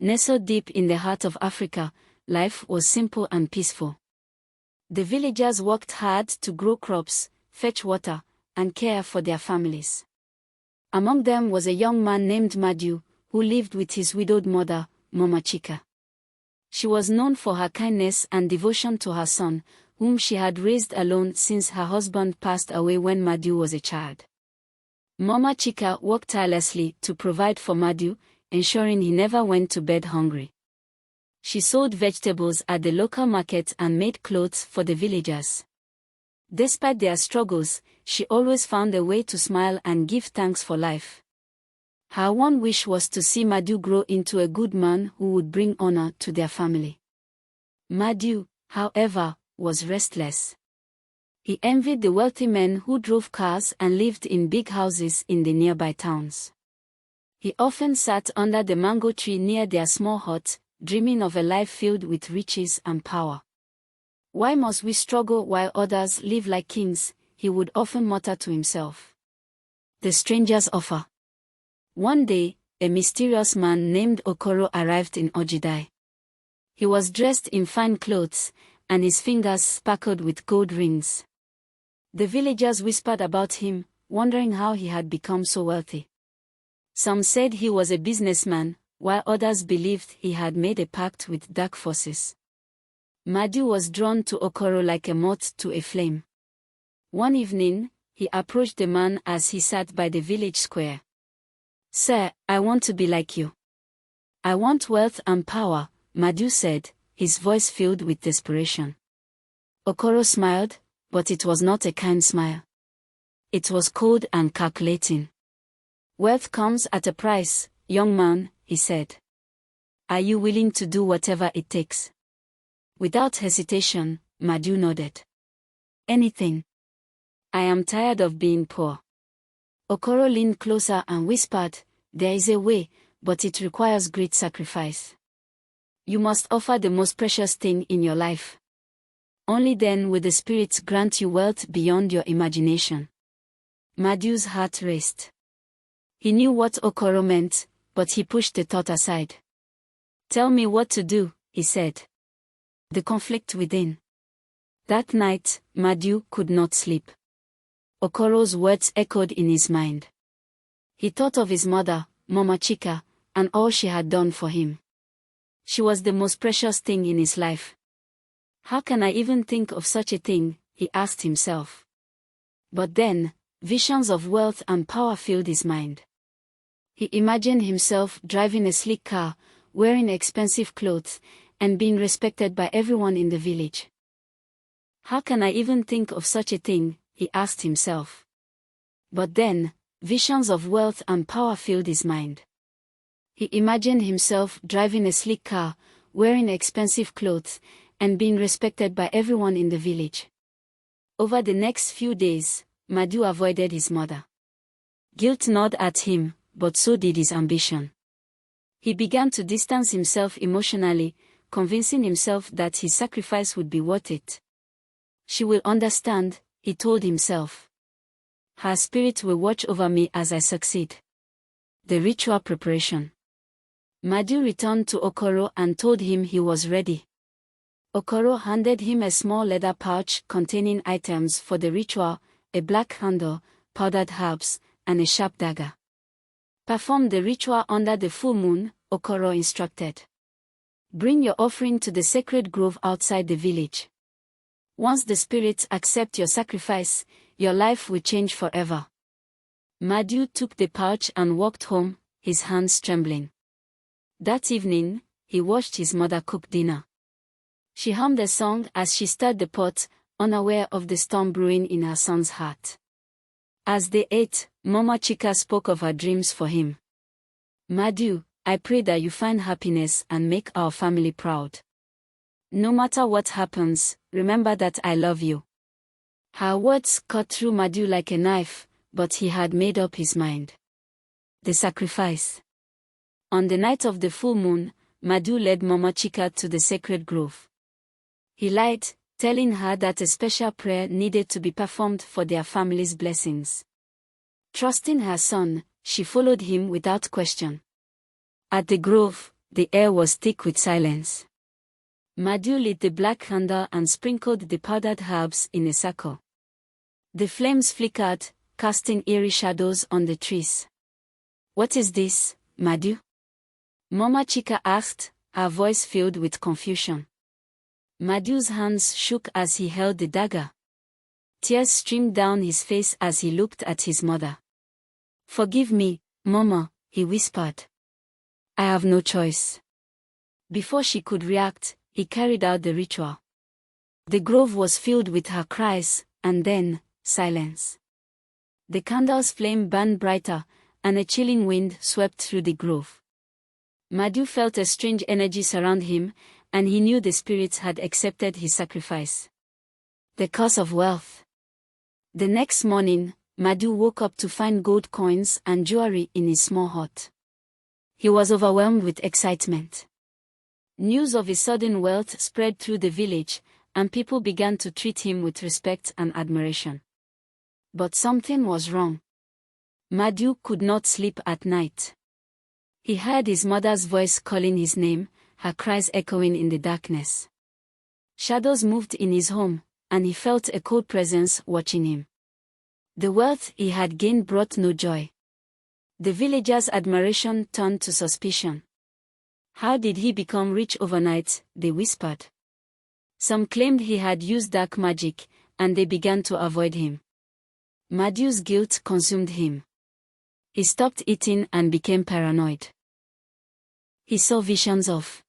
Nestled deep in the heart of Africa, life was simple and peaceful. The villagers worked hard to grow crops, fetch water, and care for their families. Among them was a young man named Madiu, who lived with his widowed mother, Mama Chika. She was known for her kindness and devotion to her son, whom she had raised alone since her husband passed away when Madiu was a child. Mama Chika worked tirelessly to provide for Madiu, ensuring he never went to bed hungry. She sold vegetables at the local market and made clothes for the villagers. Despite their struggles, she always found a way to smile and give thanks for life. Her one wish was to see Madiu grow into a good man who would bring honor to their family. Madiu, however, was restless. He envied the wealthy men who drove cars and lived in big houses in the nearby towns. He often sat under the mango tree near their small hut, dreaming of a life filled with riches and power. "Why must we struggle while others live like kings?" he would often mutter to himself. The stranger's offer. One day, a mysterious man named Okoro arrived in Ojidai. He was dressed in fine clothes, and his fingers sparkled with gold rings. The villagers whispered about him, wondering how he had become so wealthy. Some said he was a businessman, while others believed he had made a pact with dark forces. Madiu was drawn to Okoro like a moth to a flame. One evening, he approached the man as he sat by the village square. "Sir, I want to be like you." "I want wealth and power," Madiu said, his voice filled with desperation. Okoro smiled, but it was not a kind smile. It was cold and calculating. "Wealth comes at a price, young man," he said. "Are you willing to do whatever it takes?" Without hesitation, Madiu nodded. "Anything. I am tired of being poor." Okoro leaned closer and whispered, "There is a way, but it requires great sacrifice. You must offer the most precious thing in your life. Only then will the spirits grant you wealth beyond your imagination." Madiu's heart raced. He knew what Okoro meant, but he pushed the thought aside. "Tell me what to do," he said. The conflict within. That night, Madiu could not sleep. Okoro's words echoed in his mind. He thought of his mother, Mama Chika, and all she had done for him. She was the most precious thing in his life. "How can I even think of such a thing?" he asked himself. But then, visions of wealth and power filled his mind. He imagined himself driving a sleek car, wearing expensive clothes, and being respected by everyone in the village. "How can I even think of such a thing?" he asked himself. But then, visions of wealth and power filled his mind. He imagined himself driving a sleek car, wearing expensive clothes, and being respected by everyone in the village. Over the next few days, Madiu avoided his mother. Guilt gnawed at him, but so did his ambition. He began to distance himself emotionally, convincing himself that his sacrifice would be worth it. "She will understand," he told himself. "Her spirit will watch over me as I succeed." The ritual preparation. Madiu returned to Okoro and told him he was ready. Okoro handed him a small leather pouch containing items for the ritual, a black candle, powdered herbs, and a sharp dagger. "Perform the ritual under the full moon," Okoro instructed. "Bring your offering to the sacred grove outside the village. Once the spirits accept your sacrifice, your life will change forever." Madiu took the pouch and walked home, his hands trembling. That evening, he watched his mother cook dinner. She hummed a song as she stirred the pot, unaware of the storm brewing in her son's heart. As they ate, Mama Chika spoke of her dreams for him. "Madiu, I pray that you find happiness and make our family proud. No matter what happens, remember that I love you." Her words cut through Madiu like a knife, but he had made up his mind. The sacrifice. On the night of the full moon, Madiu led Mama Chika to the sacred grove. He lied, telling her that a special prayer needed to be performed for their family's blessings. Trusting her son, she followed him without question. At the grove, The air was thick with silence. Madhu lit the black candle and sprinkled the powdered herbs in a circle. The flames flickered, casting eerie shadows on the trees. "What is this, Madhu?" Mama Chika asked, her voice filled with confusion. Madhu's hands shook as he held the dagger. Tears streamed down his face as he looked at his mother. "Forgive me, Mama," he whispered. "I have no choice." Before she could react, he carried out the ritual. The grove was filled with her cries, and then, silence. The candle's flame burned brighter, and a chilling wind swept through the grove. Madhu felt a strange energy surround him, and he knew the spirits had accepted his sacrifice. The curse of wealth. The next morning, Madhu woke up to find gold coins and jewelry in his small hut. He was overwhelmed with excitement. News of his sudden wealth spread through the village, and people began to treat him with respect and admiration. But something was wrong. Madhu could not sleep at night. He heard his mother's voice calling his name, her cries echoing in the darkness. Shadows moved in his home, and he felt a cold presence watching him. The wealth he had gained brought no joy. The villagers' admiration turned to suspicion. "How did he become rich overnight?" they whispered. Some claimed he had used dark magic, and they began to avoid him. Madhu's guilt consumed him. He stopped eating and became paranoid. He saw visions of